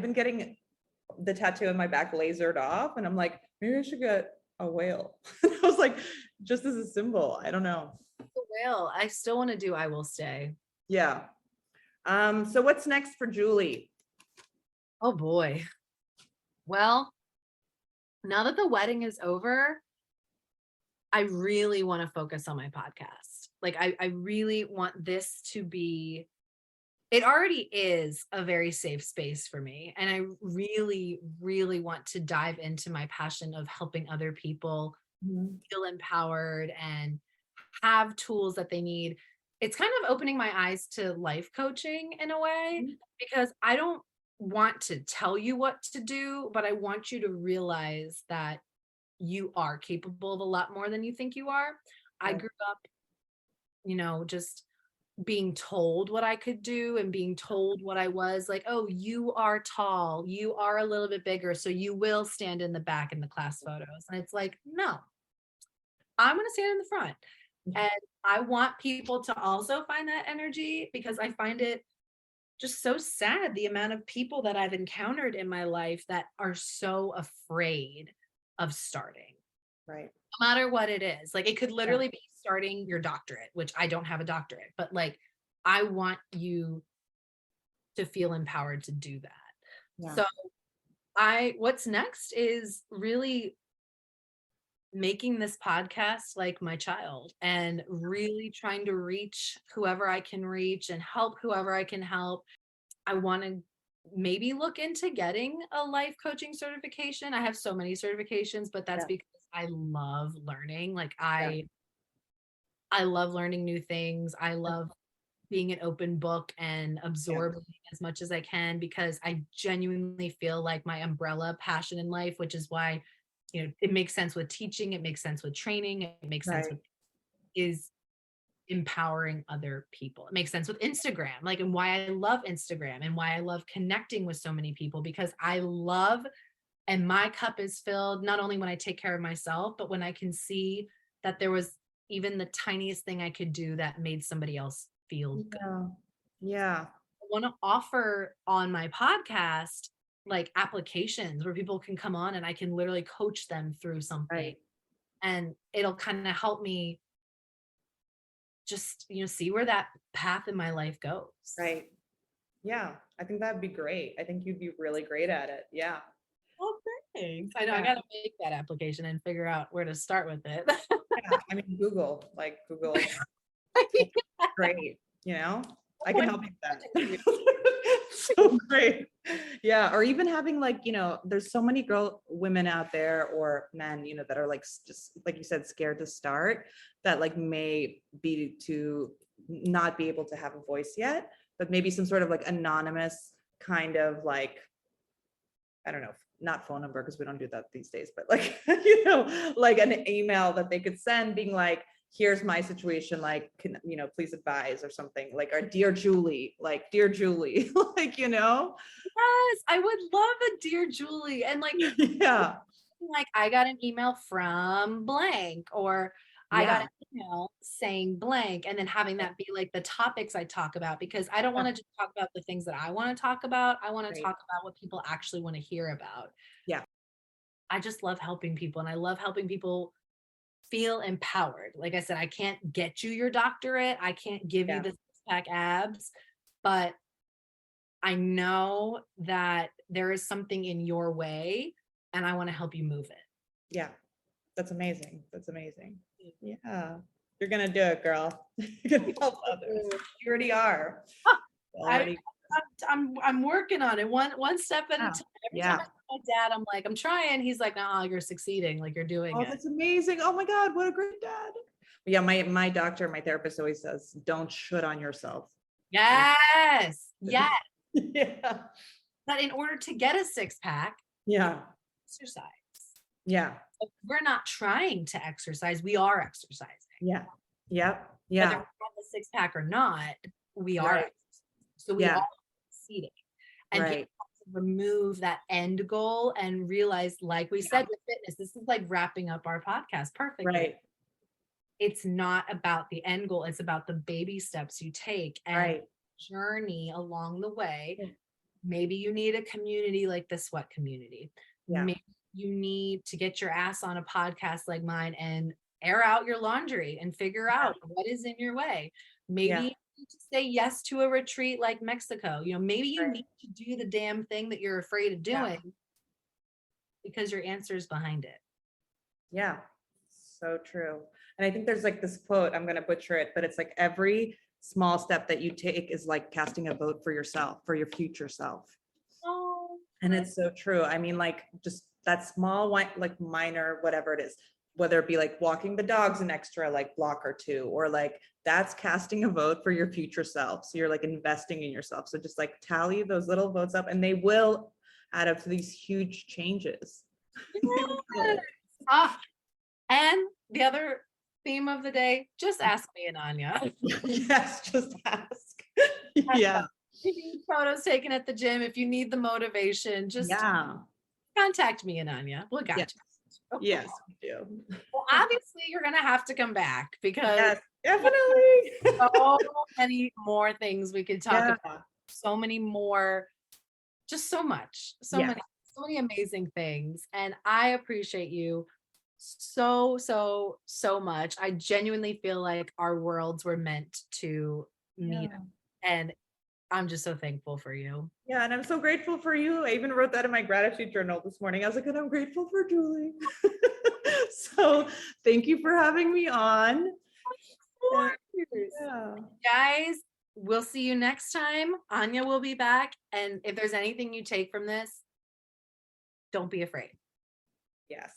Speaker 2: been getting the tattoo on my back lasered off, and I'm like, maybe I should get a whale. I was like, just as a symbol. I don't know.
Speaker 1: will. I still want to do I Will Stay.
Speaker 2: Yeah. So what's next for Julie?
Speaker 1: Oh boy. Well, now that the wedding is over, I really want to focus on my podcast. Like I really want this to be, it already is a very safe space for me. And I really, really want to dive into my passion of helping other people
Speaker 2: Mhm.
Speaker 1: feel empowered and have tools that they need. It's kind of opening my eyes to life coaching in a way, because I don't want to tell you what to do, but I want you to realize that you are capable of a lot more than you think you are. I
Speaker 2: Right.
Speaker 1: grew up, just being told what I could do and being told what I was like, oh, you are tall, you are a little bit bigger, so you will stand in the back in the class photos. And it's like, no, I'm going to stand in the front. And I want people to also find that energy, because I find it just so sad the amount of people that I've encountered in my life that are so afraid of starting,
Speaker 2: Right.
Speaker 1: no matter what it is. Like it could
Speaker 2: Yeah.
Speaker 1: literally be starting your doctorate, which I don't have a doctorate, but like I want you to feel empowered to do that.
Speaker 2: Yeah.
Speaker 1: So what's next is really making this podcast like my child and really trying to reach whoever I can reach and help whoever I can help. I want to maybe look into getting a life coaching certification. I have so many certifications, but that's
Speaker 2: Yeah.
Speaker 1: because I love learning. Like
Speaker 2: Yeah.
Speaker 1: I love learning new things. I love being an open book and
Speaker 2: Yeah.
Speaker 1: absorbing as much as I can, because I genuinely feel like my umbrella passion in life, which is why, it makes sense with teaching, it makes sense with training, it makes sense
Speaker 2: Right.
Speaker 1: with is empowering other people. It makes sense with Instagram, like, and why I love Instagram and why I love connecting with so many people, because I love, and my cup is filled not only when I take care of myself, but when I can see that there was even the tiniest thing I could do that made somebody else feel good.
Speaker 2: Yeah. Yeah.
Speaker 1: I want to offer on my podcast like applications where people can come on and I can literally coach them through something,
Speaker 2: Right.
Speaker 1: and it'll kind of help me just, see where that path in my life goes.
Speaker 2: Right. Yeah. I think that'd be great. I think you'd be really great at it. Yeah.
Speaker 1: Oh, thanks. I know I
Speaker 2: Yeah.
Speaker 1: got to make that application and figure out where to start with it.
Speaker 2: Yeah. I mean, Google, great. You know, I can help you with that. So great. Yeah. Or even having like, there's so many women out there or men, that are like, just like you said, scared to start, that like may be to not be able to have a voice yet, but maybe some sort of like anonymous kind of like, I don't know, not phone number because we don't do that these days, but like, like an email that they could send being like, here's my situation, like, please advise or something like, or dear Julie, like, like,
Speaker 1: Yes, I would love a dear Julie. And
Speaker 2: yeah,
Speaker 1: like I got an email from blank, or I got
Speaker 2: yeah,
Speaker 1: an email saying blank, and then having that be like the topics I talk about, because I don't want to just talk about the things that I want to talk about. I want to
Speaker 2: right,
Speaker 1: talk about what people actually want to hear about.
Speaker 2: yeah,
Speaker 1: I just love helping people, and I love helping people feel empowered. Like I said, I can't get you your doctorate. I can't give you
Speaker 2: yeah,
Speaker 1: the six-pack abs, but I know that there is something in your way and I want to help you move it.
Speaker 2: yeah. That's amazing. That's amazing. Yeah, you're gonna do it, girl. You're gonna help others. You already are.
Speaker 1: I,
Speaker 2: Already.
Speaker 1: I'm working on it one step at a
Speaker 2: Yeah.
Speaker 1: time. Every time
Speaker 2: Yeah.
Speaker 1: I tell my dad, I'm like, I'm trying. He's like, nah, you're succeeding. Like you're doing
Speaker 2: Oh,
Speaker 1: it.
Speaker 2: that's amazing. Oh my God, what a great dad. Yeah, my doctor, my therapist always says, don't shit on yourself.
Speaker 1: Yes. Yes.
Speaker 2: Yeah.
Speaker 1: But in order to get a six-pack,
Speaker 2: Yeah.
Speaker 1: exercise.
Speaker 2: Yeah.
Speaker 1: We're not trying to exercise. We are exercising.
Speaker 2: Yeah. Yep.
Speaker 1: Whether we
Speaker 2: Yeah.
Speaker 1: have a six-pack or not, we are
Speaker 2: Right.
Speaker 1: exercising. So we
Speaker 2: Yeah.
Speaker 1: are succeeding. And people
Speaker 2: Right.
Speaker 1: have to remove that end goal and realize, like we said with fitness, this is like wrapping up our podcast perfectly.
Speaker 2: Right.
Speaker 1: It's not about the end goal. It's about the baby steps you take and
Speaker 2: Right.
Speaker 1: journey along the way.
Speaker 2: Yeah.
Speaker 1: Maybe you need a community like the Sweat community.
Speaker 2: Yeah.
Speaker 1: Maybe you need to get your ass on a podcast like mine and air out your laundry and figure out what is in your way. Maybe
Speaker 2: Yeah.
Speaker 1: you need to say yes to a retreat like Mexico. Maybe you
Speaker 2: Right.
Speaker 1: need to do the damn thing that you're afraid of
Speaker 2: Yeah.
Speaker 1: doing because your answer is behind it.
Speaker 2: Yeah. So true. And I think there's like this quote, I'm going to butcher it, but it's like every small step that you take is like casting a vote for yourself, for your future self.
Speaker 1: Oh,
Speaker 2: And it's so true. I mean, like just that small, like minor, whatever it is, whether it be like walking the dogs an extra like block or two, or like that's casting a vote for your future self. So you're like investing in yourself. So just like tally those little votes up and they will add up to these huge changes.
Speaker 1: And the other theme of the day, just ask me and Anya.
Speaker 2: Yes, just ask. Yeah.
Speaker 1: If you need photos taken at the gym, if you need the motivation, just contact me and Anya. We'll got
Speaker 2: Yes.
Speaker 1: you.
Speaker 2: Yes, we do.
Speaker 1: Well, obviously, you're going to have to come back because
Speaker 2: Yes, definitely.
Speaker 1: so many more things we could talk
Speaker 2: Yeah.
Speaker 1: about. So many more, just so much, so many amazing things. And I appreciate you so much. I genuinely feel like our worlds were meant to meet, and I'm just so thankful for you.
Speaker 2: Yeah, and I'm so grateful for you. I even wrote that in my gratitude journal this morning. I was like, and I'm grateful for Julie. So thank you for having me on. Yeah.
Speaker 1: Guys, we'll see you next time. Anya will be back. And if there's anything you take from this, don't be afraid.
Speaker 2: Yes.